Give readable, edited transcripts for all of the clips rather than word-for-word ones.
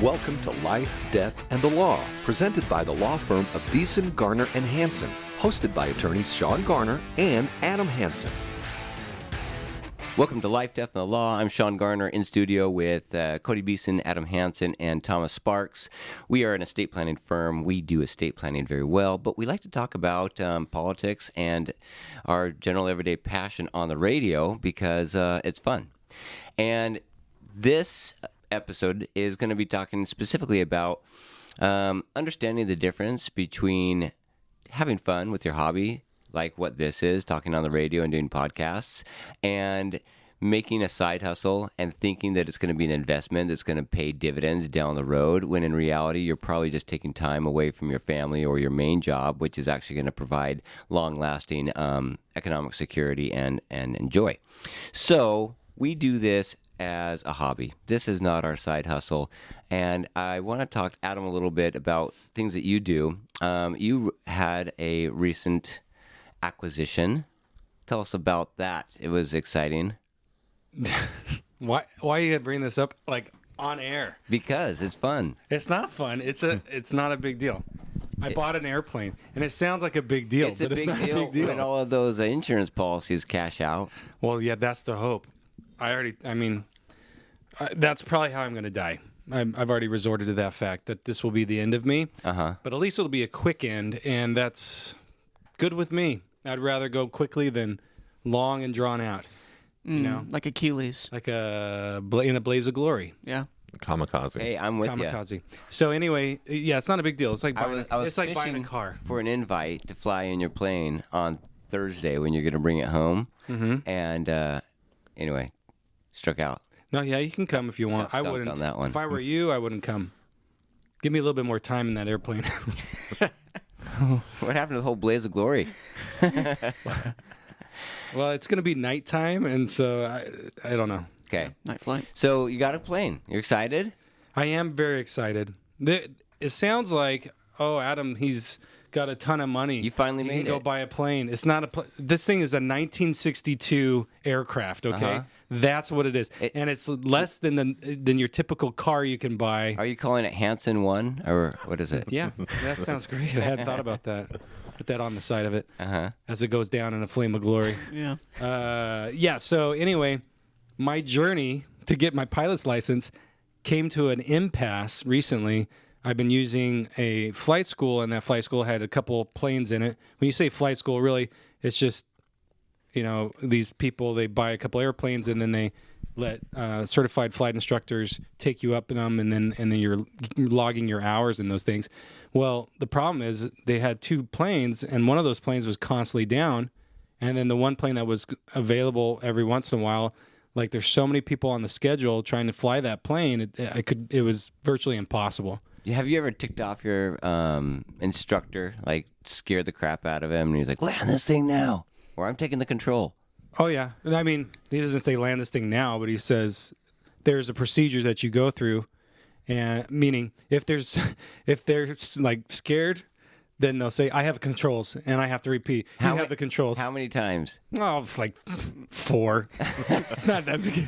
Welcome to Life, Death, and the Law, presented by the law firm of Beeson, Garner, and Hansen, hosted by attorneys Shawn Garner and Adam Hansen. Welcome to Life, Death, and the Law. I'm Shawn Garner in studio with Cody Beeson, Adam Hansen, and Thomas Sparks. We are an estate planning firm. We do estate planning very well, but we like to talk about politics and our general everyday passion on the radio because it's fun. And this episode is going to be talking specifically about understanding the difference between having fun with your hobby, like what this is, talking on the radio and doing podcasts, and making a side hustle and thinking that it's going to be an investment that's going to pay dividends down the road, when in reality, you're probably just taking time away from your family or your main job, which is actually going to provide long-lasting economic security and joy. So we do this as a hobby. This is not our side hustle. And I want to talk, Adam, a little bit about things that you do. You had a recent acquisition. Tell us about that. It was exciting. Why are you gonna bring this up like on air? Because it's fun. It's not fun. It's not a big deal. I bought an airplane, and it sounds like a big deal, It's but a it's big not a big deal. when all of those insurance policies cash out. Well, yeah, that's the hope. That's probably how I'm going to die. I've already resorted to that fact that this will be the end of me. Uh-huh. But at least it'll be a quick end, and that's good with me. I'd rather go quickly than long and drawn out. You know, like Achilles. like in a blaze of glory. Yeah. Kamikaze. Hey, I'm with you. Kamikaze. So anyway, yeah, it's not a big deal. It's like buying, I was it's like buying a fishing car. for an invite to fly in your plane on Thursday when you're going to bring it home. Mm-hmm. And anyway, struck out. No, yeah, you can come if you want. Got I stumped wouldn't. on that one. If I were you, I wouldn't come. Give me a little bit more time in that airplane. What happened to the whole blaze of glory? Well, it's going to be nighttime, and so I don't know. Okay. Night flight. So you got a plane. You're excited? I am very excited. It sounds like, oh, Adam, he's got a ton of money. You finally he made can go it. buy a plane. It's not a. This thing is a 1962 aircraft. Okay, Uh-huh. that's what it is, and it's less than your typical car you can buy. Are you calling it Hansen 1 or what is it? Yeah, that sounds great. I hadn't thought about that. Put that on the side of it as it goes down in a flame of glory. Yeah. Yeah. So anyway, my journey to get my pilot's license came to an impasse recently. I've been using a flight school, and that flight school had a couple planes in it. When you say flight school, really, it's just, these people, they buy a couple airplanes, and then they let certified flight instructors take you up in them, and then you're logging your hours in those things. Well, the problem is they had two planes, and one of those planes was constantly down, and then the one plane that was available every once in a while, like there's so many people on the schedule trying to fly that plane, it was virtually impossible. Have you ever ticked off your instructor, like scared the crap out of him, and he's like, land this thing now, or I'm taking the control? Oh, yeah. I mean, he doesn't say land this thing now, but he says there's a procedure that you go through, and meaning if they're like scared, then they'll say, I have controls, and I have to repeat, you have the controls. How many times? Oh, like 4. It's not that big.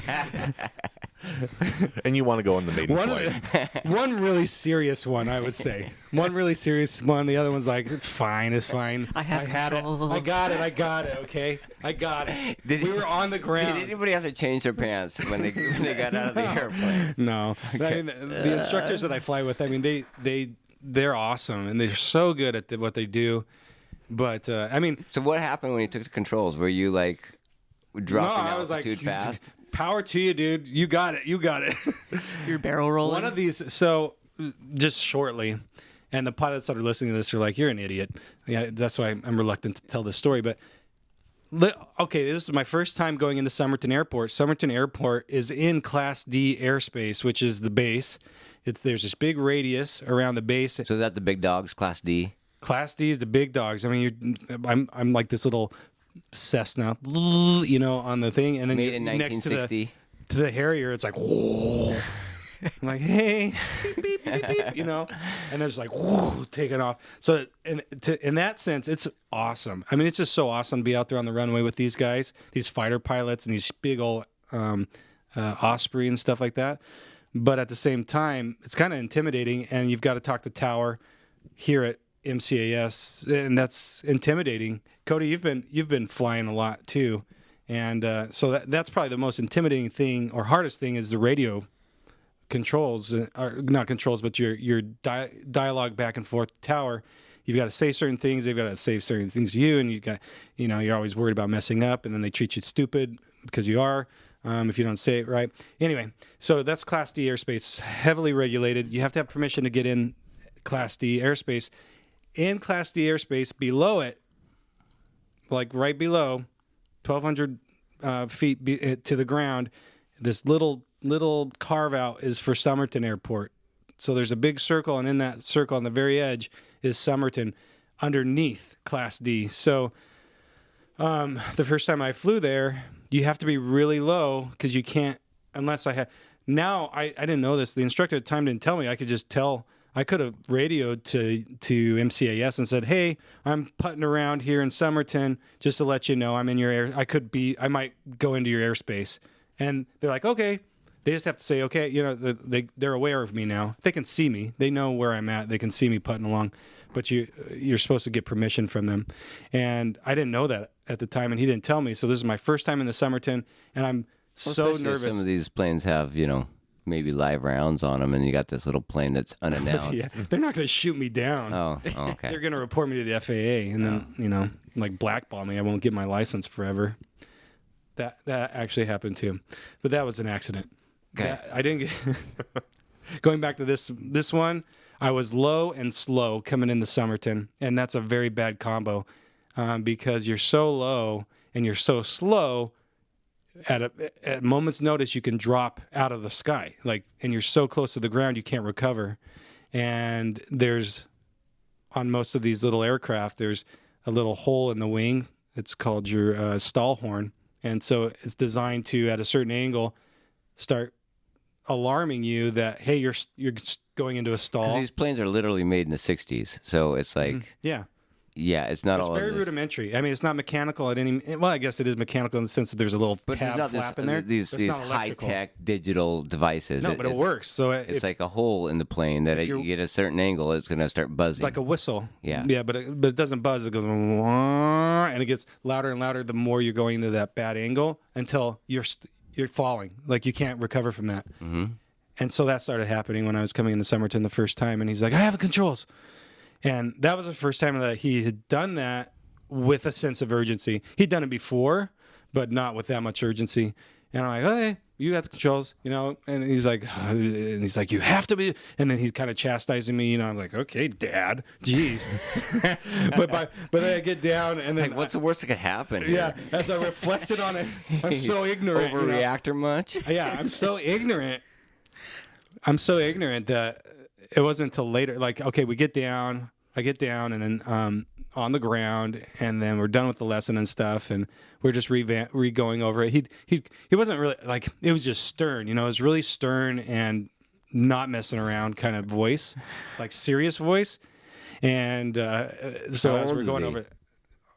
And you want to go on the maiden flight. One really serious one, I would say. One really serious one. The other one's like, it's fine. I have had it. controls. I got it. Okay, I got it. We were on the ground. Did anybody have to change their pants when they got out of the airplane? No. I mean, the instructors that I fly with, I mean, they're awesome, and they're so good at what they do. But, I mean... So what happened when you took the controls? Were you, like, dropping I was altitude like, fast? Power to you, dude. You got it. Your barrel rolling. One of these, so just shortly, and the pilots that are listening to this are like, you're an idiot. Yeah, that's why I'm reluctant to tell this story. But, okay, this is my first time going into Somerton Airport. Somerton Airport is in Class D airspace, which is the base. There's this big radius around the base. So is that the big dogs, Class D? Class D is the big dogs. I mean, I'm like this little Cessna, on the thing, and then Made in next 1960. to the Harrier, it's like, whoa. I'm like, hey, beep, beep, beep, beep, and there's like, whoa, taking off. So in that sense, it's awesome. I mean, it's just so awesome to be out there on the runway with these guys, these fighter pilots, and these big old Osprey and stuff like that. but at the same time, it's kind of intimidating, and you've got to talk to tower here at MCAS, and that's intimidating. Cody, you've been flying a lot too, and so that's probably the most intimidating thing or hardest thing is the radio controls, or not controls, but your dialogue back and forth tower. You've got to say certain things. They've got to say certain things to you, and you're always worried about messing up, and then they treat you stupid because you are. If you don't say it right. Anyway, so that's Class D airspace, heavily regulated. You have to have permission to get in Class D airspace. In Class D airspace, below it, like right below, 1,200 feet to the ground, this little carve out is for Somerton Airport. So there's a big circle, and in that circle on the very edge is Somerton underneath Class D. So the first time I flew there, you have to be really low because you can't, unless I had. Now, I didn't know this. The instructor at the time didn't tell me. I could just tell. I could have radioed to MCAS and said, hey, I'm putting around here in Somerton just to let you know I'm in your air. I might go into your airspace. And they're like, okay. They just have to say, okay, they're aware of me now. They can see me. They know where I'm at. They can see me putting along. But you're supposed to get permission from them. And I didn't know that at the time, and he didn't tell me. So this is my first time in the Somerton, and I'm so nervous. Some of these planes have, maybe live rounds on them, and you got this little plane that's unannounced. Yeah, they're not going to shoot me down. Oh, okay. They're going to report me to the FAA, and then, blackball me. I won't get my license forever. That actually happened too. But that was an accident. Okay. I didn't get... Going back to this one, I was low and slow coming into Somerton, and that's a very bad combo because you're so low and you're so slow. At a moment's notice, you can drop out of the sky, and you're so close to the ground you can't recover. And there's, on most of these little aircraft, there's a little hole in the wing. It's called your stall horn, and so it's designed to, at a certain angle, start alarming you that, hey, you're going into a stall. Because these planes are literally made in the 60s, so it's like yeah, it's not all. It's very rudimentary. I mean, it's not mechanical at any. Well, I guess it is mechanical in the sense that there's a little tab flap in there. These high-tech digital devices. No, but it works. So it's like a hole in the plane that you get a certain angle, it's going to start buzzing. Like a whistle. Yeah. Yeah, but it doesn't buzz. It goes and it gets louder and louder the more you're going into that bad angle until you're falling. Like you can't recover from that. Mm-hmm. And so that started happening when I was coming into Somerton the first time, and he's like, I have the controls. And that was the first time that he had done that with a sense of urgency. He'd done it before, but not with that much urgency. And I'm like, okay, you got the controls, And he's like, you have to be. And then he's kind of chastising me, I'm like, okay, Dad, jeez. but then I get down, and then what's the worst that could happen? Yeah, as I reflected on it, I'm so ignorant. Overreactor much? Yeah, I'm so ignorant. That it wasn't until later, okay, I get down, and then on the ground, and then we're done with the lesson and stuff, and we're just re-going over it. He wasn't really, it was just stern, it was really stern and not messing around kind of voice, serious voice. And so as we're going over it,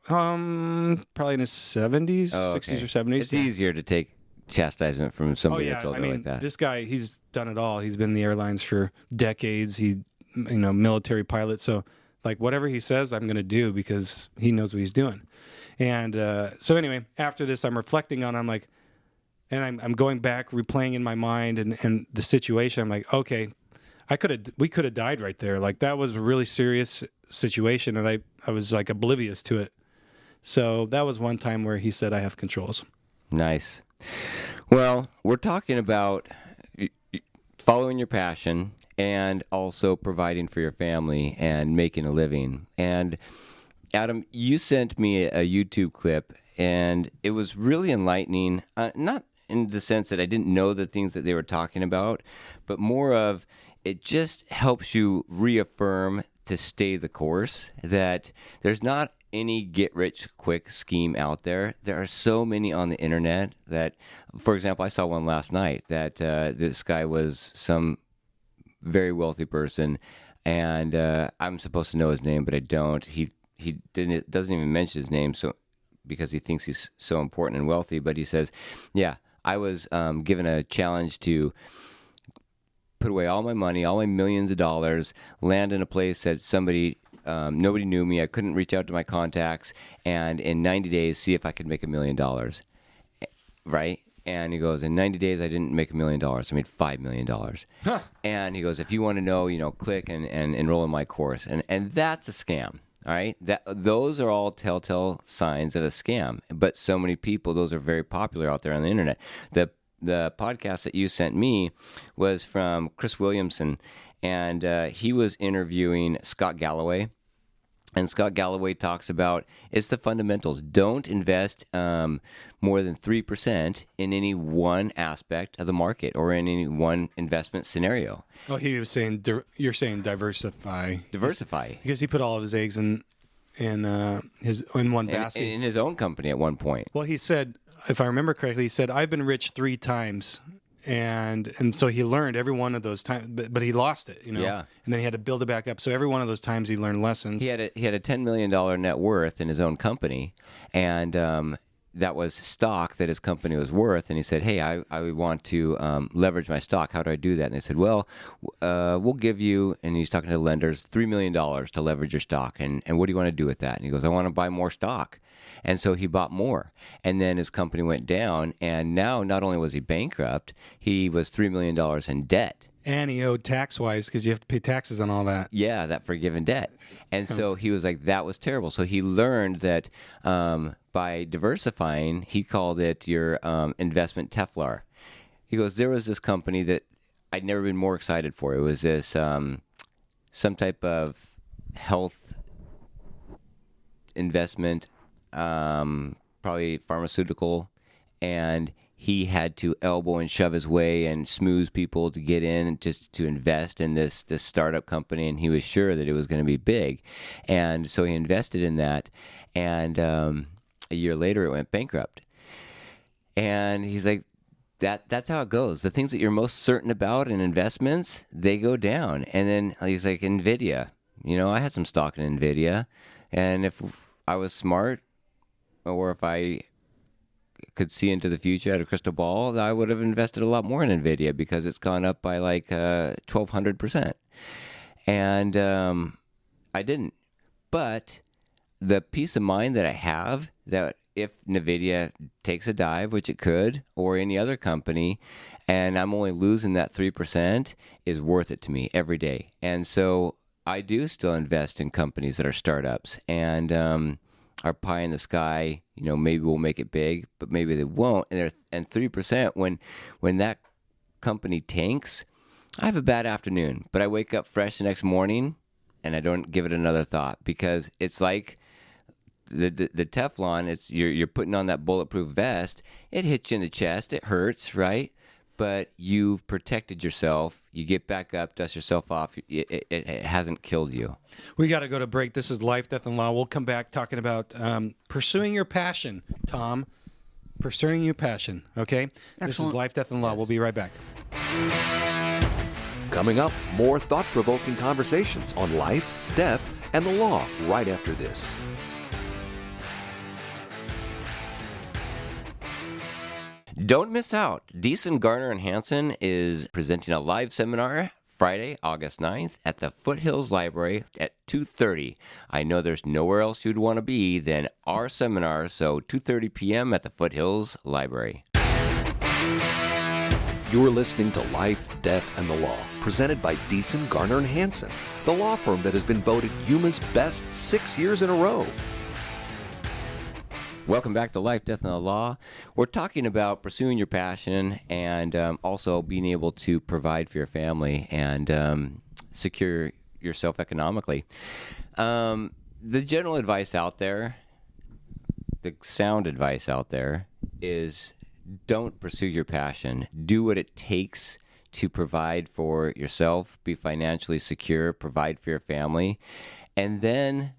probably in his 70s, 60s or 70s. It's easier to take chastisement from somebody that's older like that. This guy, he's done it all. He's been in the airlines for decades. Military pilot. So whatever he says, I'm going to do because he knows what he's doing. And so anyway, after this, I'm reflecting on, and I'm going back, replaying in my mind and the situation. I'm like, okay, we could have died right there. That was a really serious situation, and I was oblivious to it. So that was one time where he said, I have controls. Nice. Well, we're talking about following your passion and also providing for your family and making a living. And Adam, you sent me a YouTube clip, and it was really enlightening, not in the sense that I didn't know the things that they were talking about, but more of it just helps you reaffirm to stay the course, that there's not any get-rich-quick scheme out there. There are so many on the internet that, for example, I saw one last night that this guy was some very wealthy person, and I'm supposed to know his name, but I don't. He doesn't even mention his name, so because he thinks he's so important and wealthy. But he says, "Yeah, I was given a challenge to put away all my money, all my millions of dollars, land in a place that nobody knew me. I couldn't reach out to my contacts, and in 90 days, see if I could make $1 million, right? And he goes, in 90 days, I didn't make $1 million. I made $5 million. Huh. And he goes, if you want to know, click and enroll in my course. And that's a scam, all right? Those are all telltale signs of a scam. But so many people, those are very popular out there on the internet. The podcast that you sent me was from Chris Williamson, and he was interviewing Scott Galloway. And Scott Galloway talks about it's the fundamentals. Don't invest more than 3% in any one aspect of the market or in any one investment scenario. Oh, he was saying you're saying diversify. Diversify, because he put all of his eggs in one basket in his own company at one point. Well, he said, if I remember correctly, he said I've been rich 3 times. And so he learned every one of those times, but he lost it, Yeah. And then he had to build it back up. So every one of those times he learned lessons. He had a $10 million net worth in his own company, and that was stock that his company was worth. And he said, hey, I want to leverage my stock. How do I do that? And they said, well, we'll give you, and he's talking to lenders, $3 million to leverage your stock. And what do you want to do with that? And he goes, I want to buy more stock. And so he bought more. And then his company went down. And now not only was he bankrupt, he was $3 million in debt. And he owed tax-wise because you have to pay taxes on all that. Yeah, that forgiven debt. And so he was like, that was terrible. So he learned that by diversifying, he called it your investment Teflar. He goes, there was this company that I'd never been more excited for. It was this some type of health investment, probably pharmaceutical, and he had to elbow and shove his way and smooth people to get in just to invest in this startup company, and he was sure that it was going to be big. And so he invested in that, and a year later it went bankrupt. And he's like, that's how it goes. The things that you're most certain about in investments, they go down. And then he's like, NVIDIA. I had some stock in NVIDIA, and if I was smart, or if I could see into the future, had a crystal ball, I would have invested a lot more in NVIDIA because it's gone up by like 1,200%. And I didn't. But the peace of mind that I have that if NVIDIA takes a dive, which it could, or any other company, and I'm only losing that 3%, is worth it to me every day. And so I do still invest in companies that are startups and are pie in the sky. Maybe we'll make it big, but maybe they won't. And 3%, when that company tanks, I have a bad afternoon, but I wake up fresh the next morning and I don't give it another thought because it's like the Teflon. You're putting on that bulletproof vest. It hits you in the chest. It hurts, right? But you've protected yourself. You get back up, dust yourself off. It hasn't killed you. We got to go to break. This is Life, Death, and Law. We'll come back talking about pursuing your passion, Tom. Pursuing your passion, okay? Excellent. This is Life, Death, and Law. We'll be right back. Coming up, more thought-provoking conversations on life, death, and the law right after this. Don't miss out. Beeson, Garner, and Hansen is presenting a live seminar Friday, August 9th at the Foothills Library at 2:30. I know there's nowhere else you'd want to be than our seminar, so 2:30 p.m. at the Foothills Library. You're listening to Life, Death, and the Law, presented by Beeson, Garner, and Hansen, the law firm that has been voted Yuma's best 6 years in a row. Welcome back to Life, Death, and the Law. We're talking about pursuing your passion and also being able to provide for your family and secure yourself economically. The general advice out there, the sound advice out there is don't pursue your passion. Do what it takes to provide for yourself, be financially secure, provide for your family, and then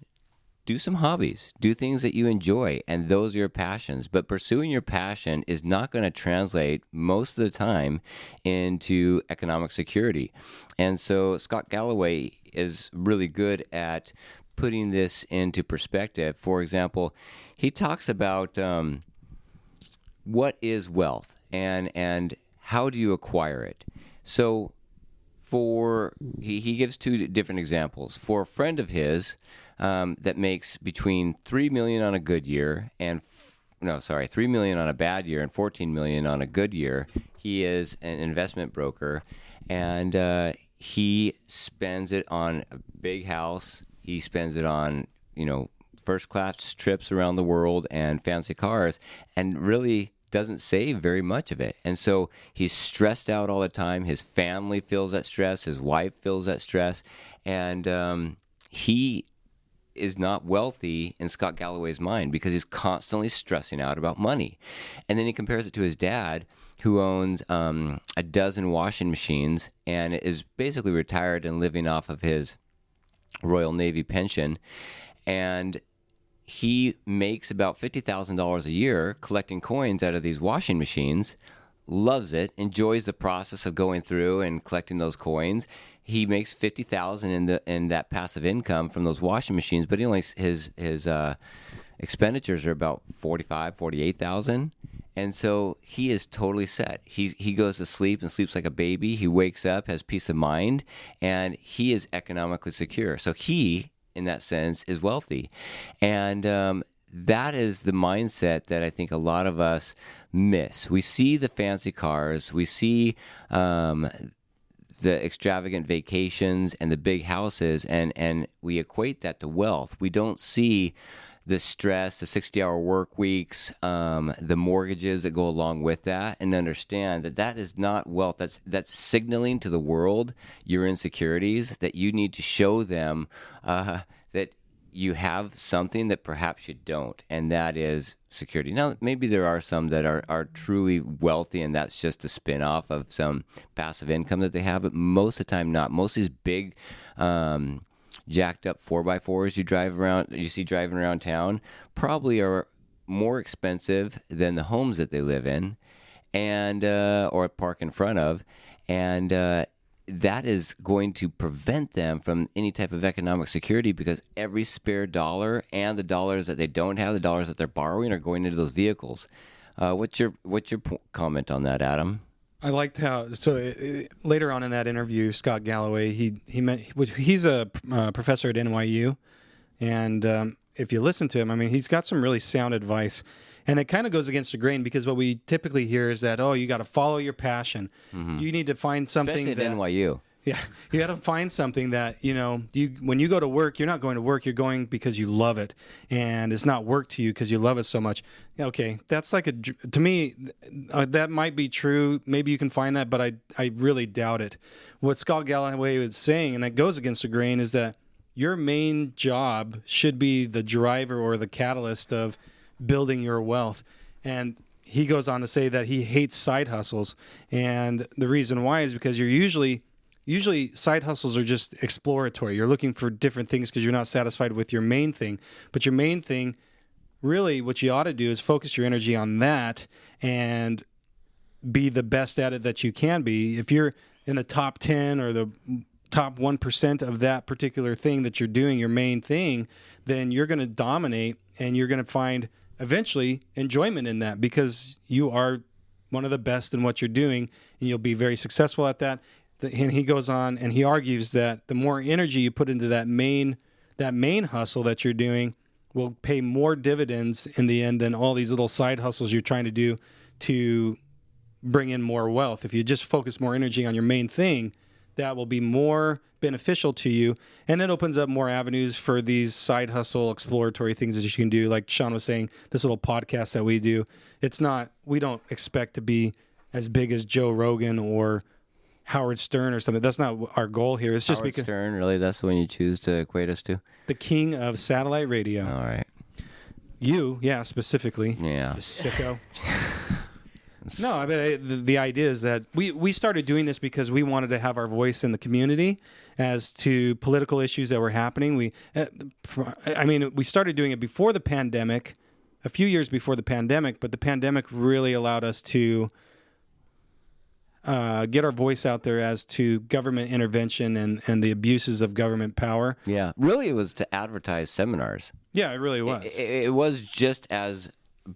do some hobbies, do things that you enjoy, and those are your passions. But pursuing your passion is not going to translate most of the time into economic security. And so Scott Galloway is really good at putting this into perspective. For example, he talks about what is wealth and how do you acquire it. So he gives two different examples. For a friend of his that makes between $3 million on a good year and $3 million on a bad year and $14 million on a good year. He is an investment broker, and he spends it on a big house. He spends it on, first class trips around the world and fancy cars, and really doesn't save very much of it. And so he's stressed out all the time. His family feels that stress. His wife feels that stress. And he is not wealthy in Scott Galloway's mind because he's constantly stressing out about money. And then he compares it to his dad, who owns a dozen washing machines and is basically retired and living off of his Royal Navy pension. And he makes about $50,000 a year collecting coins out of these washing machines, loves it, enjoys the process of going through and collecting those coins. He makes $50,000 in that passive income from those washing machines, but he only his expenditures are about $48,000. And so he is totally set. He goes to sleep and sleeps like a baby. He wakes up, has peace of mind, and he is economically secure. So he, in that sense, is wealthy. And that is the mindset that I think a lot of us miss. We see the fancy cars. We see the extravagant vacations and the big houses, and we equate that to wealth. We don't see the stress, the 60-hour work weeks, the mortgages that go along with that, and understand that that is not wealth. That's signaling to the world your insecurities, that you need to show them that you have something that perhaps you don't, and that is security. Now, maybe there are some that are truly wealthy, and that's just a spin-off of some passive income that they have, but most of the time not. Most of these big jacked up 4x4s you see driving around town probably are more expensive than the homes that they live in, and or park in front of, and that is going to prevent them from any type of economic security, because every spare dollar and the dollars that they don't have, the dollars that they're borrowing, are going into those vehicles. What's your comment on that, Adam? I liked how later on in that interview, Scott Galloway, he's a professor at NYU, and if you listen to him, I mean, he's got some really sound advice, and it kind of goes against the grain, because what we typically hear is that, you got to follow your passion. Mm-hmm. You need to find something. Especially at NYU. Yeah, you got to find something that, when you go to work, you're not going to work, you're going because you love it, and it's not work to you because you love it so much. Okay, that's to me, that might be true. Maybe you can find that, but I really doubt it. What Scott Galloway was saying, and it goes against the grain, is that your main job should be the driver or the catalyst of building your wealth. And he goes on to say that he hates side hustles, and the reason why is because you're usually side hustles are just exploratory. You're looking for different things because you're not satisfied with your main thing. But your main thing, really what you ought to do is focus your energy on that and be the best at it that you can be. If you're in the top 10 or the top 1% of that particular thing that you're doing, your main thing, then you're going to dominate, and you're going to find eventually enjoyment in that, because you are one of the best in what you're doing, and you'll be very successful at that. And he goes on and he argues that the more energy you put into that main hustle that you're doing will pay more dividends in the end than all these little side hustles you're trying to do to bring in more wealth. If you just focus more energy on your main thing, that will be more beneficial to you, and it opens up more avenues for these side hustle exploratory things that you can do. Like Shawn was saying, this little podcast that we do, we don't expect to be as big as Joe Rogan or Howard Stern or something. That's not our goal here. It's just Howard because Stern, really? That's the one you choose to equate us to? The king of satellite radio. All right. You, yeah, specifically. Yeah. You sicko. No, I mean, the idea is that we started doing this because we wanted to have our voice in the community as to political issues that were happening. We started doing it before the pandemic, a few years before the pandemic, but the pandemic really allowed us to get our voice out there as to government intervention and the abuses of government power. Yeah, really, it was to advertise seminars. Yeah, it really was. It was just as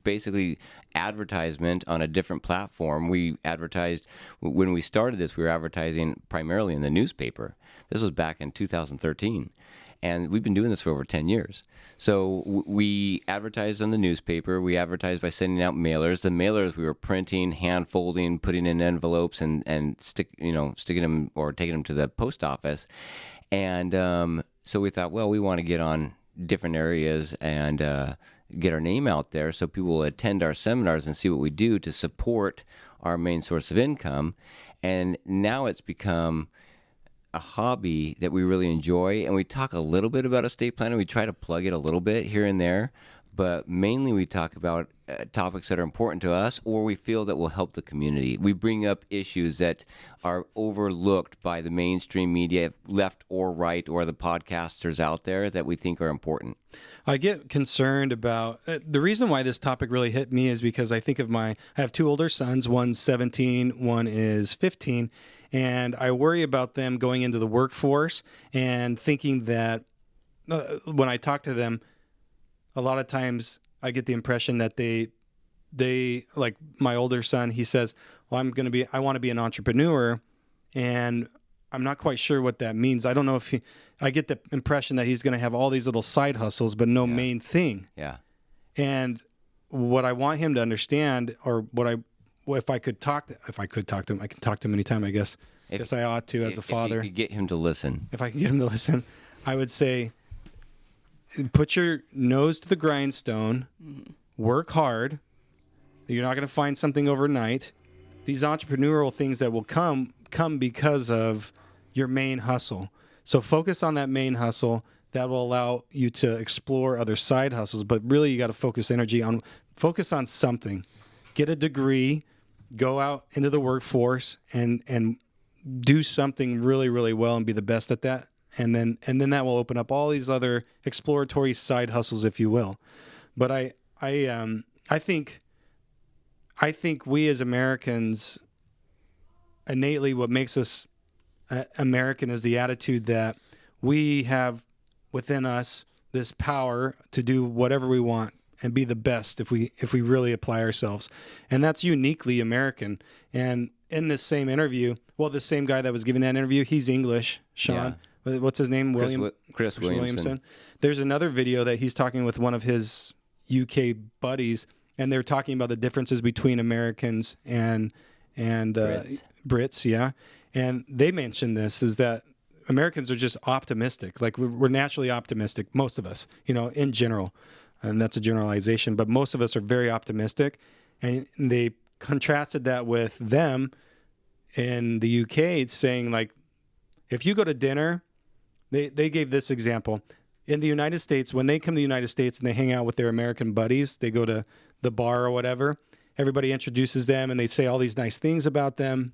basically advertisement on a different platform. We advertised, when we started this, we were advertising primarily in the newspaper. This was back in 2013. And we've been doing this for over 10 years. So we advertised on the newspaper. We advertised by sending out mailers. The mailers we were printing, hand folding, putting in envelopes, and sticking them or taking them to the post office. And so we thought, well, we want to get on different areas and get our name out there so people will attend our seminars and see what we do to support our main source of income. And now it's become a hobby that we really enjoy, and we talk a little bit about estate planning. We try to plug it a little bit here and there, but mainly we talk about topics that are important to us or we feel that will help the community. We bring up issues that are overlooked by the mainstream media, left or right, or the podcasters out there that we think are important. I get concerned about the reason why this topic really hit me is because I think of I have two older sons, one's 17, one is 15, and I worry about them going into the workforce and thinking that when I talk to them, a lot of times I get the impression that they like my older son, he says, well, I want to be an entrepreneur, and I'm not quite sure what that means. I don't know if I get the impression that he's going to have all these little side hustles, but no main thing. Yeah. And what I want him to understand, or if I could talk to him, I can talk to him anytime, I guess. I guess I ought to as a father. If you could get him to listen. If I can get him to listen, I would say, put your nose to the grindstone, work hard. You're not going to find something overnight. These entrepreneurial things that will come because of your main hustle. So focus on that main hustle. That will allow you to explore other side hustles. But really, you got to focus on something. Get a degree, go out into the workforce, and do something really, really well and be the best at that. And then that will open up all these other exploratory side hustles, if you will. But I think we as Americans, innately, what makes us American is the attitude that we have within us this power to do whatever we want and be the best if we really apply ourselves. And that's uniquely American. And in this same interview, the same guy that was giving that interview, he's English, Shawn. Yeah. What's his name? Chris Williamson. There's another video that he's talking with one of his UK buddies, and they're talking about the differences between Americans and Brits, yeah. And they mentioned this, is that Americans are just optimistic. Like we're naturally optimistic, most of us, in general. And that's a generalization, but most of us are very optimistic. And they contrasted that with them in the UK, saying like, if you go to dinner, they gave this example. In the United States, when they come to the United States and they hang out with their American buddies, they go to the bar or whatever, everybody introduces them and they say all these nice things about them.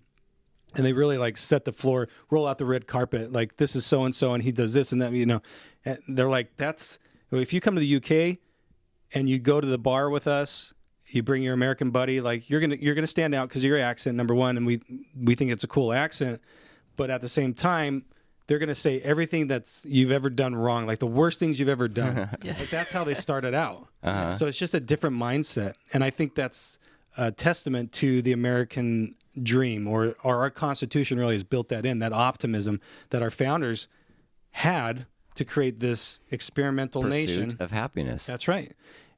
And they really like set the floor, roll out the red carpet, like this is so-and-so and he does this and that, And they're like, if you come to the UK and you go to the bar with us, you bring your American buddy, like you're gonna stand out because of your accent, number one, and we think it's a cool accent. But at the same time, they're going to say everything you've ever done wrong, like the worst things you've ever done. Like that's how they started out. Uh-huh. So it's just a different mindset. And I think that's a testament to the American dream, or our Constitution really has built that in, that optimism that our founders had to create this experimental nation. Pursuit of happiness. That's right.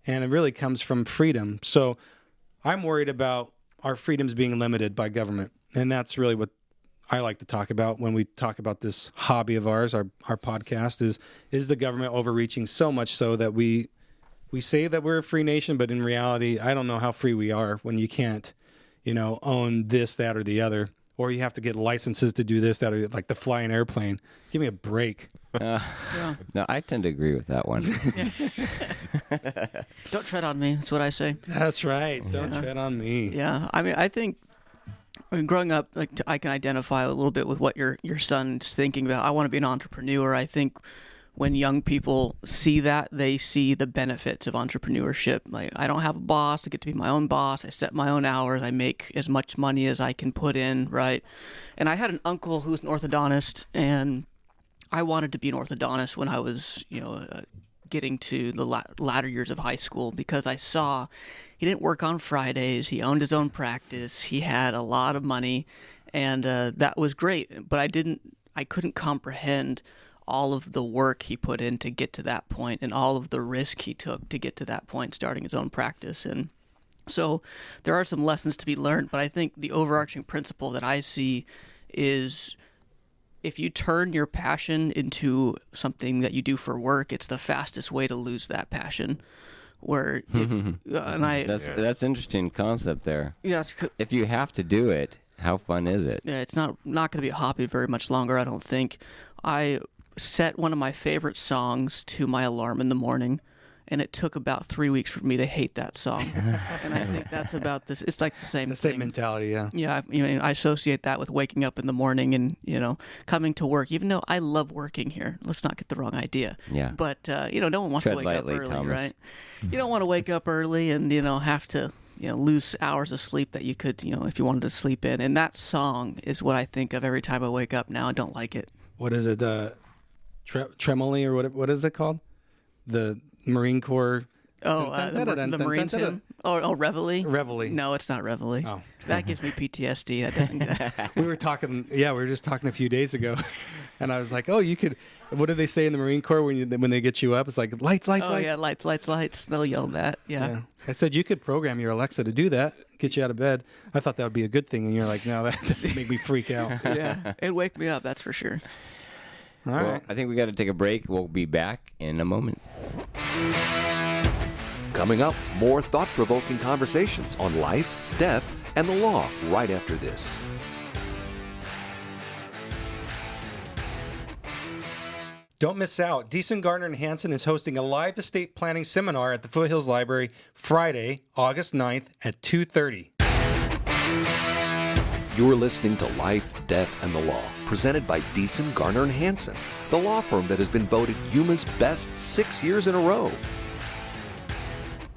And it really comes from freedom. So I'm worried about our freedoms being limited by government. And that's really what I like to talk about when we talk about this hobby of ours, our podcast, is the government overreaching so much so that we say that we're a free nation, but in reality, I don't know how free we are when you can't, own this, that, or the other, or you have to get licenses to do this, that, or like to fly an airplane. Give me a break. No, I tend to agree with that one. Don't tread on me. That's what I say. That's right. Don't tread on me. Yeah. I mean, I think growing up, I can identify a little bit with what your son's thinking about. I want to be an entrepreneur. I think when young people see that, they see the benefits of entrepreneurship. Like, I don't have a boss. I get to be my own boss. I set my own hours. I make as much money as I can put in, right? And I had an uncle who's an orthodontist, and I wanted to be an orthodontist when I was, getting to the latter years of high school, because I saw he didn't work on Fridays. He owned his own practice. He had a lot of money, and that was great. But I couldn't comprehend all of the work he put in to get to that point, and all of the risk he took to get to that point, starting his own practice. And so there are some lessons to be learned, but I think the overarching principle that I see is, if you turn your passion into something that you do for work, it's the fastest way to lose that passion. Where that's interesting concept there. Yes, if you have to do it, how fun is it? Yeah, it's not going to be a hobby very much longer, I don't think. I set one of my favorite songs to my alarm in the morning, and it took about 3 weeks for me to hate that song. And I think that's about this. It's like the same thing. Mentality, yeah. Yeah, I associate that with waking up in the morning and, coming to work, even though I love working here. Let's not get the wrong idea. Yeah. But, no one wants to wake lightly, up early, Thomas. right? You don't want to wake up early and, have to, lose hours of sleep that you could, if you wanted to sleep in. And that song is what I think of every time I wake up now. I don't like it. What is it? Tremoli, or what is it called? The Marine Corps. Oh, the Marines hymn? Oh, Reveille? Reveille. No, it's not Reveille. Oh. That gives me PTSD. That doesn't. We were just talking a few days ago, and I was like, oh, you could. What do they say in the Marine Corps when they get you up? It's like lights. Oh yeah, lights. They'll yell that. Yeah. I said you could program your Alexa to do that, get you out of bed. I thought that would be a good thing, and you're like, no, that made me freak out. Yeah, it'd wake me up. That's for sure. All right. I think we got to take a break. We'll be back in a moment. Coming up, more thought-provoking conversations on life, death, and the law right after this. Don't miss out. Beeson, Garner, and Hansen is hosting a live estate planning seminar at the Foothills Library Friday, August 9th at 2:30. You're listening to Life, Death, and the Law, presented by Beeson, Garner, and Hansen, the law firm that has been voted Yuma's best 6 years in a row.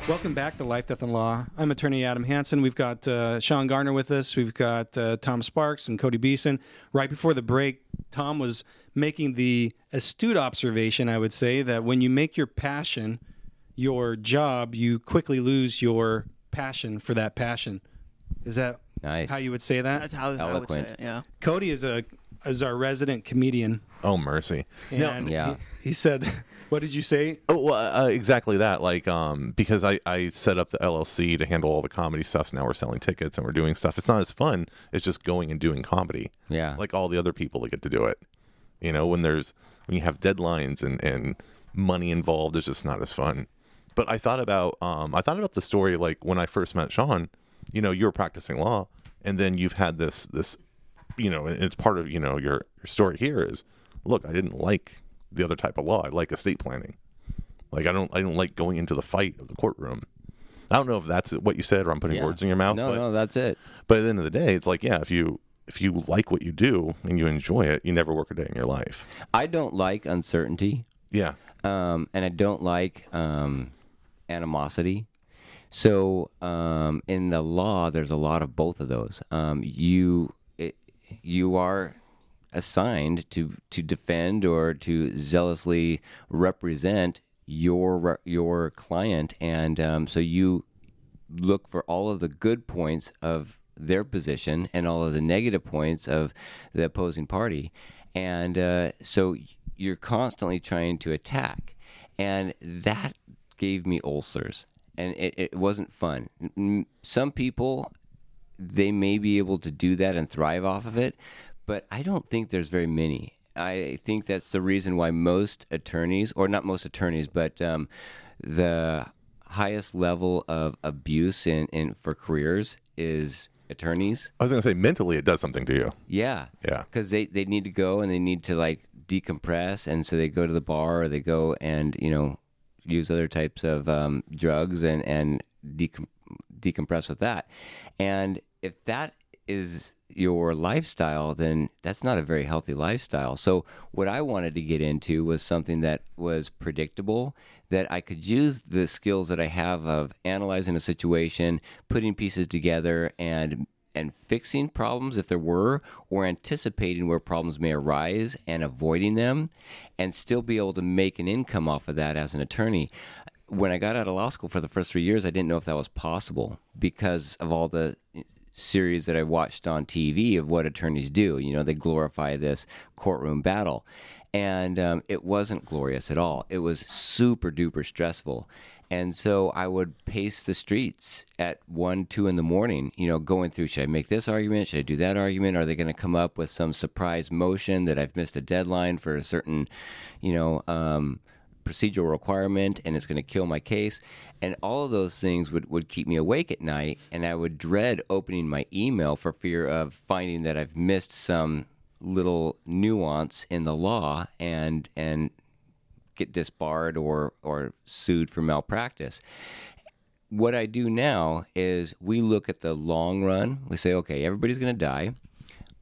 Welcome back to Life, Death, and Law. I'm attorney Adam Hansen. We've got Shawn Garner with us. We've got Tom Sparks and Cody Beeson. Right before the break, Tom was making the astute observation, I would say, that when you make your passion your job, you quickly lose your passion for that passion. Is that nice? How you would say that? That's how I would say it, yeah. Cody is our resident comedian. Oh, mercy. And Yeah. he said, what did you say? Oh, well, exactly that. Like, because I set up the LLC to handle all the comedy stuff. So now we're selling tickets and we're doing stuff. It's not as fun as just going and doing comedy. Yeah. Like all the other people that get to do it. When you have deadlines and money involved, it's just not as fun. But I thought about the story, like when I first met Shawn. You were practicing law, and then you've had this, and it's part of, your story here is, look, I didn't like the other type of law. I like estate planning. Like, I don't like going into the fight of the courtroom. I don't know if that's what you said or I'm putting words in your mouth. No, that's it. But at the end of the day, it's like, yeah, if you like what you do and you enjoy it, you never work a day in your life. I don't like uncertainty. Yeah. And I don't like animosity. So in the law, there's a lot of both of those. You are assigned to defend or to zealously represent your client, and so you look for all of the good points of their position and all of the negative points of the opposing party, and so you're constantly trying to attack, and that gave me ulcers. And it wasn't fun. Some people, they may be able to do that and thrive off of it, but I don't think there's very many. I think that's the reason why most attorneys, or not most attorneys, but the highest level of abuse for careers is attorneys. I was going to say, mentally, it does something to you. Yeah. Yeah. Because they need to go and they need to, like, decompress, and so they go to the bar or they go and, use other types of drugs and decompress with that. And if that is your lifestyle, then that's not a very healthy lifestyle. So what I wanted to get into was something that was predictable, that I could use the skills that I have of analyzing a situation, putting pieces together, and and fixing problems if there were, or anticipating where problems may arise and avoiding them, and still be able to make an income off of that as an attorney. When I got out of law school for the first 3 years, I didn't know if that was possible because of all the series that I watched on TV of what attorneys do. You know, they glorify this courtroom battle. And it wasn't glorious at all. It was super duper stressful. And so I would pace the streets at 1, 2 in the morning, you know, going through, should I make this argument? Should I do that argument? Are they going to come up with some surprise motion that I've missed a deadline for a certain, you know, procedural requirement, and it's going to kill my case? And all of those things would keep me awake at night, and I would dread opening my email for fear of finding that I've missed some little nuance in the law and get disbarred or sued for malpractice. What I do now is we look at the long run. We say, okay, everybody's going to die.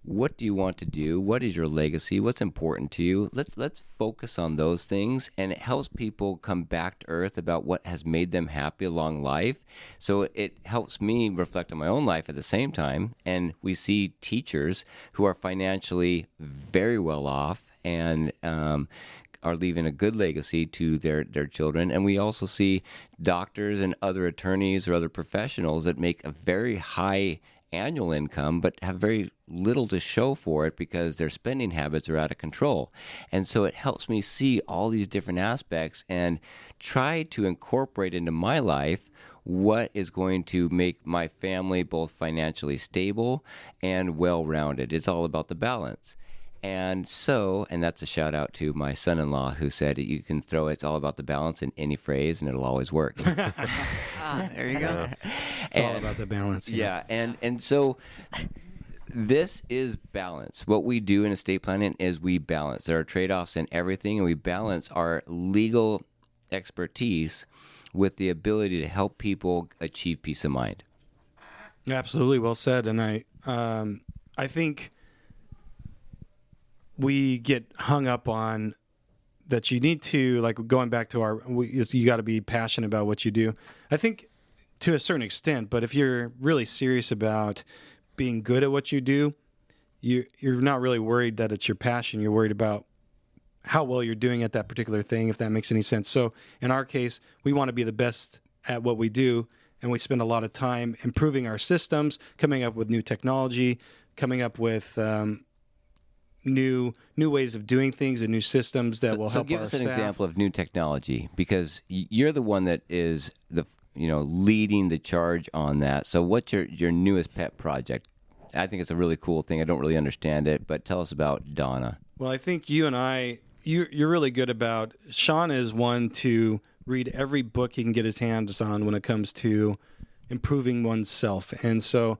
What do you want to do? What is your legacy? What's important to you? Let's focus on those things, and it helps people come back to earth about what has made them happy along life. So it helps me reflect on my own life at the same time, and we see teachers who are financially very well off and are leaving a good legacy to their children. And we also see doctors and other attorneys or other professionals that make a very high annual income but have very little to show for it because their spending habits are out of control. And so it helps me see all these different aspects and try to incorporate into my life what is going to make my family both financially stable and well-rounded. It's all about the balance. And so, and that's a shout out to my son-in-law who said you can throw it's all about the balance in any phrase and it'll always work. There you go. It's all about the balance. Yeah, and so this is balance. What we do in estate planning is we balance. There are trade-offs in everything, and we balance our legal expertise with the ability to help people achieve peace of mind. Absolutely, well said. And I think we get hung up on that you need to, like going back to you got to be passionate about what you do. I think to a certain extent, but if you're really serious about being good at what you do, you're not really worried that it's your passion. You're worried about how well you're doing at that particular thing, if that makes any sense. So in our case, we want to be the best at what we do, and we spend a lot of time improving our systems, coming up with new technology, coming up with new ways of doing things and new systems that will help our staff. So give us an example of new technology, because you're the one that is leading the charge on that. So what's your newest pet project? I think it's a really cool thing. I don't really understand it, but tell us about Donna. Well, I think you and you're really good about, Shawn is one to read every book he can get his hands on when it comes to improving oneself. And so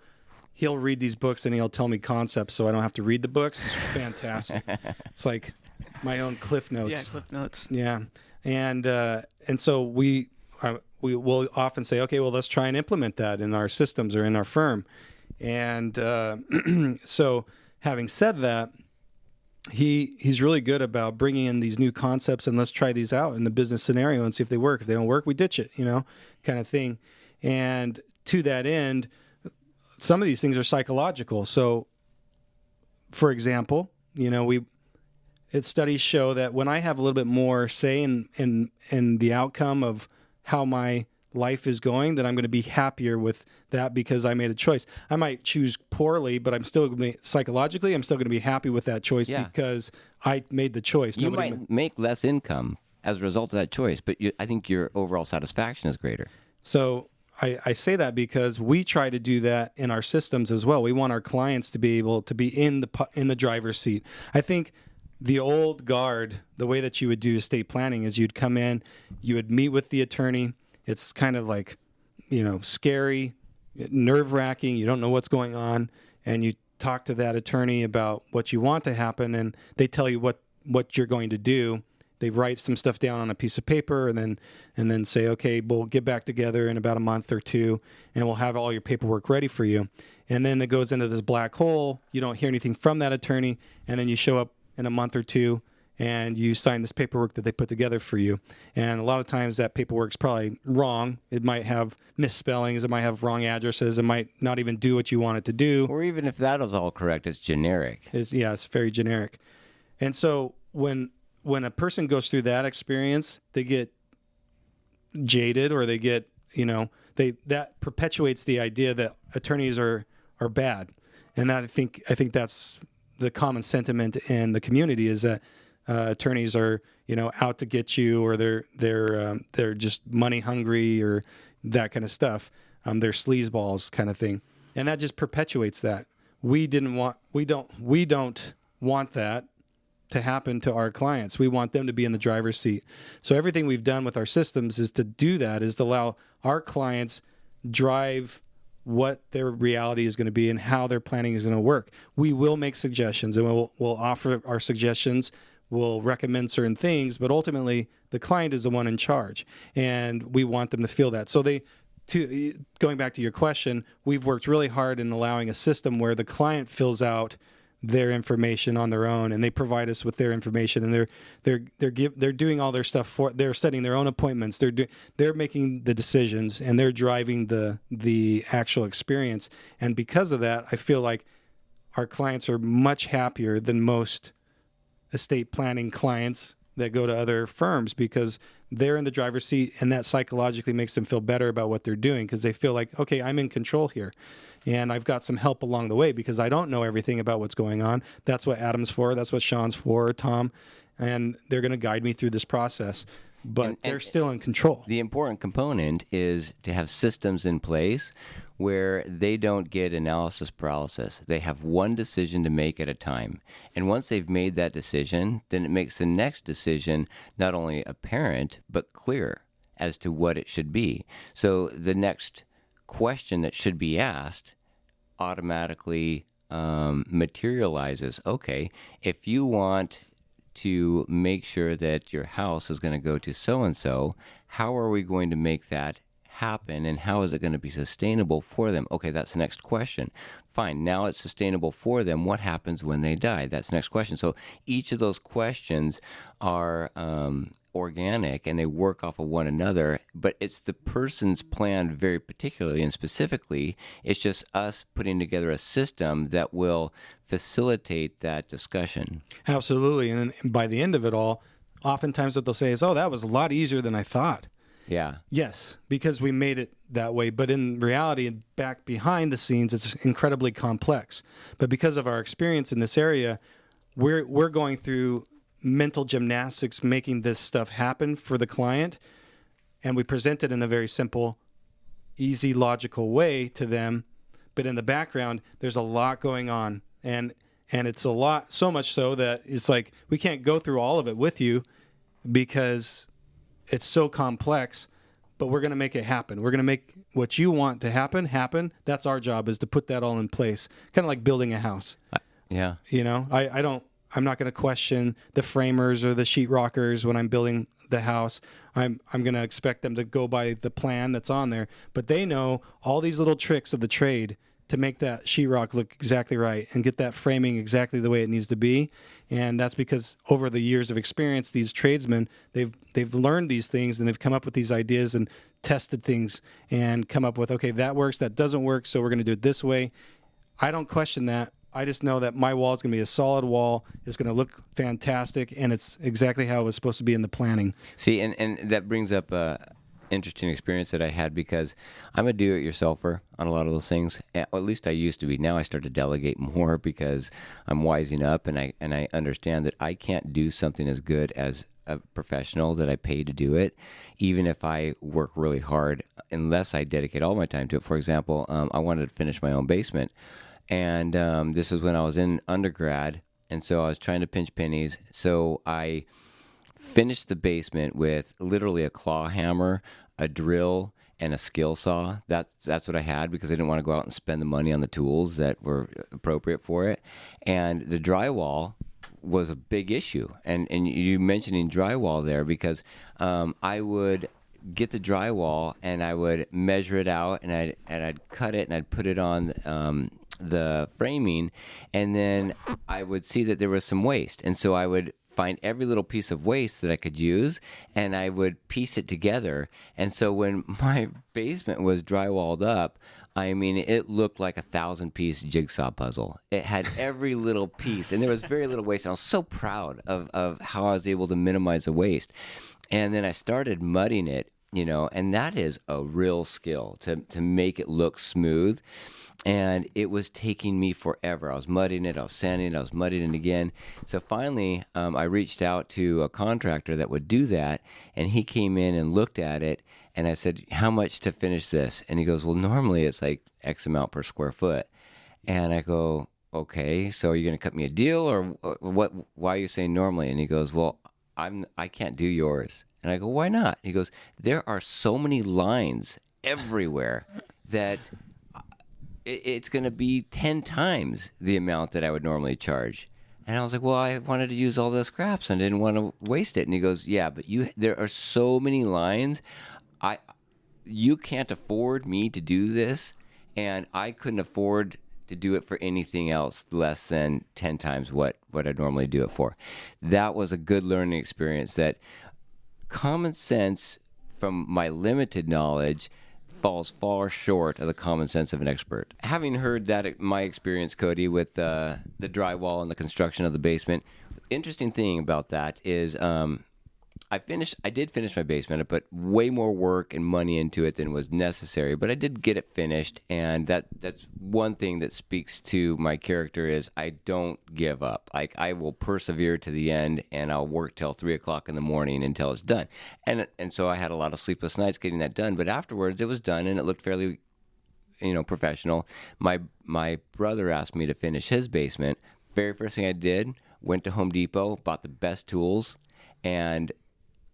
he'll read these books and he'll tell me concepts so I don't have to read the books. It's fantastic. It's like my own Cliff Notes. Yeah, Cliff Notes. Yeah. And so we will often say, okay, well, let's try and implement that in our systems or in our firm. And so having said that, he's really good about bringing in these new concepts and let's try these out in the business scenario and see if they work. If they don't work, we ditch it, kind of thing. And to that end, some of these things are psychological. So, for example, studies show that when I have a little bit more say in the outcome of how my life is going, that I'm going to be happier with that because I made a choice. I might choose poorly, but I'm still going to be, psychologically, I'm still going to be happy with that choice because I made the choice. You might make less income as a result of that choice, but I think your overall satisfaction is greater. So I say that because we try to do that in our systems as well. We want our clients to be able to be in the driver's seat. I think the old guard, the way that you would do estate planning is you'd come in, you would meet with the attorney. It's kind of like, scary, nerve-wracking. You don't know what's going on, and you talk to that attorney about what you want to happen, and they tell you what you're going to do. They write some stuff down on a piece of paper and then say, okay, we'll get back together in about a month or two and we'll have all your paperwork ready for you. And then it goes into this black hole. You don't hear anything from that attorney. And then you show up in a month or two and you sign this paperwork that they put together for you. And a lot of times that paperwork's probably wrong. It might have misspellings. It might have wrong addresses. It might not even do what you want it to do. Or even if that is all correct, it's generic. It's very generic. And so when a person goes through that experience, they get jaded, or they get, that perpetuates the idea that attorneys are bad. And that I think that's the common sentiment in the community, is that attorneys are, out to get you, or they're just money hungry, or that kind of stuff. They're sleazeballs kind of thing, and that just perpetuates that. We don't want that to happen to our clients. We want them to be in the driver's seat. So everything we've done with our systems is to do that, is to allow our clients drive what their reality is going to be and how their planning is going to work. We will make suggestions, and we'll offer our suggestions. We'll recommend certain things, but ultimately the client is the one in charge, and we want them to feel that. So going back to your question, we've worked really hard in allowing a system where the client fills out their information on their own, and they provide us with their information, and they're doing all their stuff they're setting their own appointments. They're making the decisions, and they're driving the actual experience. And because of that, I feel like our clients are much happier than most estate planning clients that go to other firms, because they're in the driver's seat, and that psychologically makes them feel better about what they're doing, because they feel like, okay, I'm in control here, and I've got some help along the way, because I don't know everything about what's going on. That's what Adam's for. That's what Shawn's for, Tom, and they're going to guide me through this process. But they're still in control. The important component is to have systems in place where they don't get analysis paralysis. They have one decision to make at a time. And once they've made that decision, then it makes the next decision not only apparent, but clear as to what it should be. So the next question that should be asked automatically materializes. Okay, if you want to make sure that your house is going to go to so-and-so, how are we going to make that happen, and how is it going to be sustainable for them? Okay, that's the next question. Fine, now it's sustainable for them. What happens when they die? That's the next question. So each of those questions are organic, and they work off of one another, but it's the person's plan very particularly and specifically. It's just us putting together a system that will facilitate that discussion. Absolutely. And by the end of it all, oftentimes what they'll say is, oh, that was a lot easier than I thought. Yeah. Yes, because we made it that way. But in reality, back behind the scenes, it's incredibly complex. But because of our experience in this area, we're going through mental gymnastics making this stuff happen for the client, and we present it in a very simple, easy, logical way to them. But in the background, there's a lot going on, and it's a lot, so much so that it's like we can't go through all of it with you because it's so complex. But we're going to make it happen. We're going to make what you want to happen. That's our job, is to put that all in place, kind of like building a house. Yeah. I'm not going to question the framers or the sheetrockers when I'm building the house. I'm going to expect them to go by the plan that's on there. But they know all these little tricks of the trade to make that sheetrock look exactly right and get that framing exactly the way it needs to be. And that's because over the years of experience, these tradesmen, they've learned these things, and they've come up with these ideas and tested things and come up with, okay, that works, that doesn't work, so we're going to do it this way. I don't question that. I just know that my wall is going to be a solid wall. It's going to look fantastic, and it's exactly how it was supposed to be in the planning. See, and that brings up a interesting experience that I had, because I'm a do-it-yourselfer on a lot of those things. At least I used to be. Now I start to delegate more because I'm wising up, and I understand that I can't do something as good as a professional that I pay to do it, even if I work really hard, unless I dedicate all my time to it. For example, I wanted to finish my own basement. And this was when I was in undergrad, and so I was trying to pinch pennies. So I finished the basement with literally a claw hammer, a drill, and a skill saw. That's what I had, because I didn't want to go out and spend the money on the tools that were appropriate for it. And the drywall was a big issue. And you mentioning drywall there, because I would get the drywall and I would measure it out, and I'd cut it and I'd put it on the framing, and then I would see that there was some waste, and so I would find every little piece of waste that I could use, and I would piece it together. And so when my basement was drywalled up, I mean, it looked like a 1,000-piece jigsaw puzzle. It had every little piece, and there was very little waste. And I was so proud of how I was able to minimize the waste. And then I started mudding it, and that is a real skill to make it look smooth. And it was taking me forever. I was mudding it, I was sanding it, I was mudding it again. So finally, I reached out to a contractor that would do that, and he came in and looked at it, and I said, how much to finish this? And he goes, well, normally it's like X amount per square foot. And I go, okay, so are you going to cut me a deal, or what? Why are you saying normally? And he goes, well, I can't do yours. And I go, why not? He goes, there are so many lines everywhere that it's going to be 10 times the amount that I would normally charge. And I was like, well, I wanted to use all the scraps and I didn't want to waste it. And he goes, yeah, but there are so many lines. You can't afford me to do this, and I couldn't afford to do it for anything else less than 10 times what I normally do it for. That was a good learning experience. That common sense, from my limited knowledge, falls far short of the common sense of an expert. Having heard that, my experience, Cody, with the drywall and the construction of the basement, interesting thing about that is I did finish my basement. I put way more work and money into it than was necessary, but I did get it finished, and that's one thing that speaks to my character is I don't give up. I will persevere to the end, and I'll work till 3 o'clock in the morning until it's done. And so I had a lot of sleepless nights getting that done, but afterwards it was done, and it looked fairly, professional. My brother asked me to finish his basement. Very first thing I did, went to Home Depot, bought the best tools, and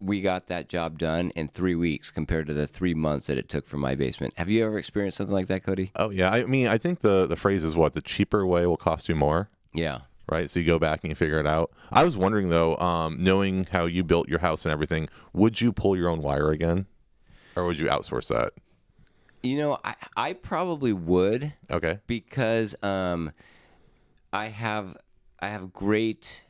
we got that job done in 3 weeks compared to the 3 months that it took for my basement. Have you ever experienced something like that, Cody? Oh, yeah. I mean, I think the phrase is what? The cheaper way will cost you more. Yeah. Right? So you go back and you figure it out. I was wondering, though, knowing how you built your house and everything, would you pull your own wire again? Or would you outsource that? I probably would. Okay. Because I have great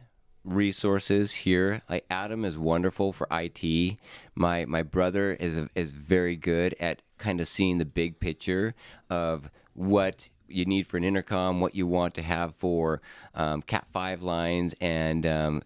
resources here. Like Adam is wonderful for IT. My brother is very good at kind of seeing the big picture of what you need for an intercom, what you want to have for Cat 5 lines, and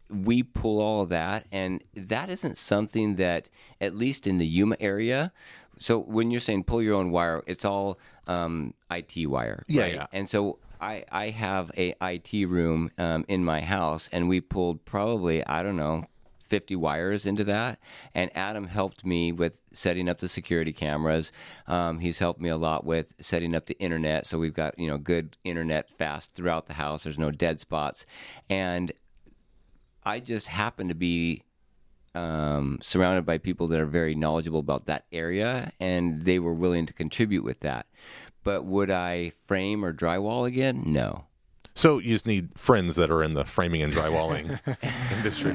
we pull all of that. And that isn't something that, at least in the Yuma area. So when you're saying pull your own wire, it's all IT wire. Yeah, right? yeah. And so I have a IT room in my house, and we pulled probably, 50 wires into that. And Adam helped me with setting up the security cameras. He's helped me a lot with setting up the internet. So we've got, good internet fast throughout the house. There's no dead spots. And I just happen to be surrounded by people that are very knowledgeable about that area, and they were willing to contribute with that. But would I frame or drywall again? No. So you just need friends that are in the framing and drywalling industry.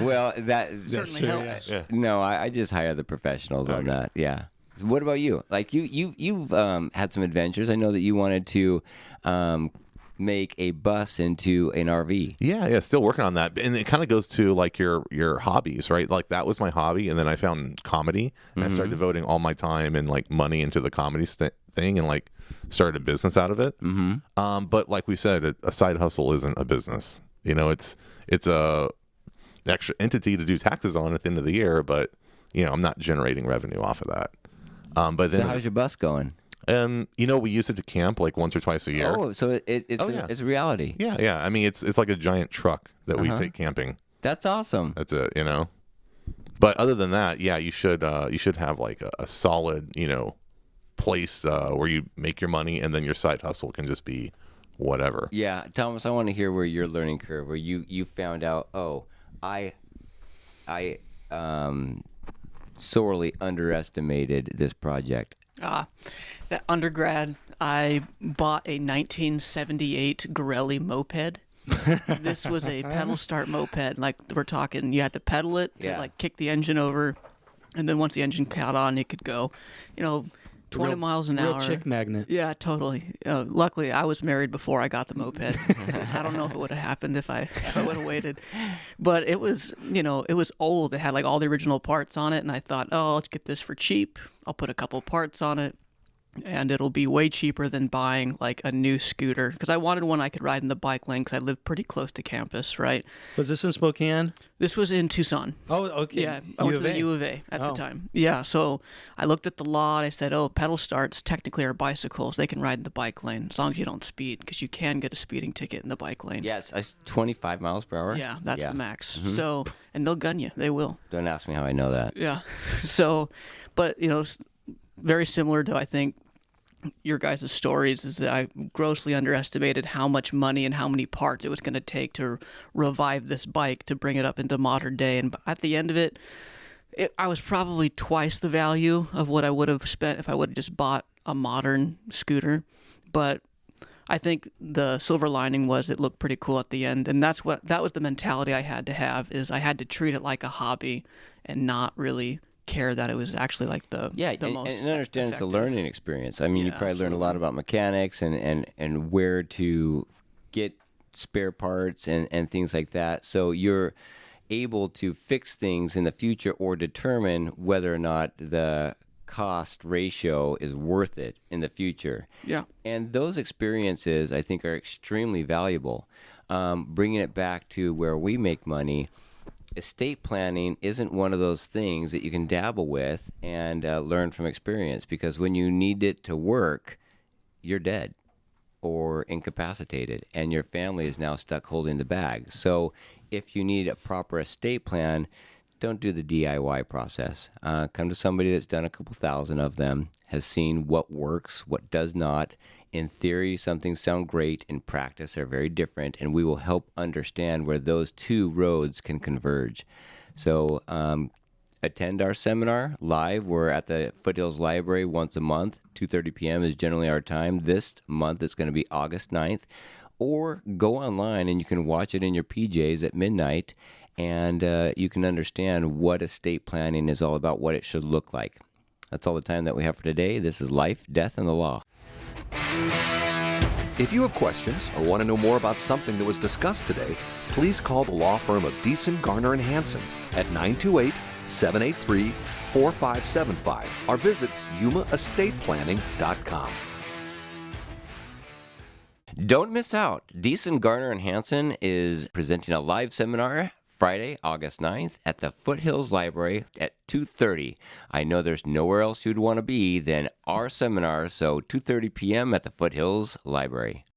Well, that Certainly helps. Yeah. No, I just hire the professionals on that. Yeah. What about you? Like you've had some adventures. I know that you wanted to make a bus into an RV. Yeah, still working on that. And it kind of goes to like your hobbies, right? Like that was my hobby, and then I found comedy, and I started devoting all my time and like money into the comedy thing, and like started a business out of it. But like we said, a side hustle isn't a business. It's a extra entity to do taxes on at the end of the year, but I'm not generating revenue off of that. But then, So how's your bus going? we use it to camp like once or twice a year. Oh, so it's a reality. Yeah. I mean, it's like a giant truck that we take camping. That's awesome. That's it, But other than that, yeah, you should have like a solid, place where you make your money, and then your side hustle can just be whatever. Yeah, Thomas, I want to hear where your learning curve, where you found out, I sorely underestimated this project. That undergrad, I bought a 1978 Gorelli moped. This was a pedal start moped. Like we're talking, you had to pedal it to like kick the engine over, and then once the engine caught on, it could go, 20 Real- miles an real hour. chick magnet. Yeah, totally. Luckily, I was married before I got the moped. So I don't know if it would have happened if I would have waited. But it was, it was old. It had like all the original parts on it, and I thought, oh, let's get this for cheap. I'll put a couple parts on it, and it'll be way cheaper than buying like a new scooter. Because I wanted one I could ride in the bike lane, because I live pretty close to campus, right? Was this in Spokane? This was in Tucson. Oh, okay. Yeah, I went to the U of A at the time. Yeah, so I looked at the law and I said, oh, pedal starts technically are bicycles. They can ride in the bike lane as long as you don't speed, because you can get a speeding ticket in the bike lane. Yes, 25 miles per hour. Yeah, that's the max. So, and they'll gun you. They will. Don't ask me how I know that. Yeah. So, but, very similar to, I think, your guys' stories, is that I grossly underestimated how much money and how many parts it was going to take to revive this bike to bring it up into modern day. And at the end of it, I was probably twice the value of what I would have spent if I would have just bought a modern scooter. But I think the silver lining was it looked pretty cool at the end. And that was the mentality I had to have, is I had to treat it like a hobby and not really care that it was actually like the most and understand it's a learning experience. I mean, you probably learn a lot about mechanics and where to get spare parts and things like that. So you're able to fix things in the future or determine whether or not the cost ratio is worth it in the future. Yeah. And those experiences, I think, are extremely valuable. Bringing it back to where we make money, estate planning isn't one of those things that you can dabble with and learn from experience, because when you need it to work, you're dead or incapacitated, and your family is now stuck holding the bag. So if you need a proper estate plan, don't do the DIY process. Come to somebody that's done a couple thousand of them, has seen what works, what does not. In theory, some things sound great. In practice, they're very different, and we will help understand where those two roads can converge. So attend our seminar live. We're at the Foothills Library once a month. 2:30 p.m. is generally our time. This month it's going to be August 9th. Or go online and you can watch it in your PJs at midnight, and you can understand what estate planning is all about, what it should look like. That's all the time that we have for today. This is Life, Death, and the Law. If you have questions or want to know more about something that was discussed today, please call the law firm of Beeson, Garner, and Hansen at 928-783-4575 or visit yumaestateplanning.com. Don't miss out. Beeson, Garner, and Hansen is presenting a live seminar Friday, August 9th at the Foothills Library at 2:30. I know there's nowhere else you'd want to be than our seminar, so 2:30 p.m. at the Foothills Library.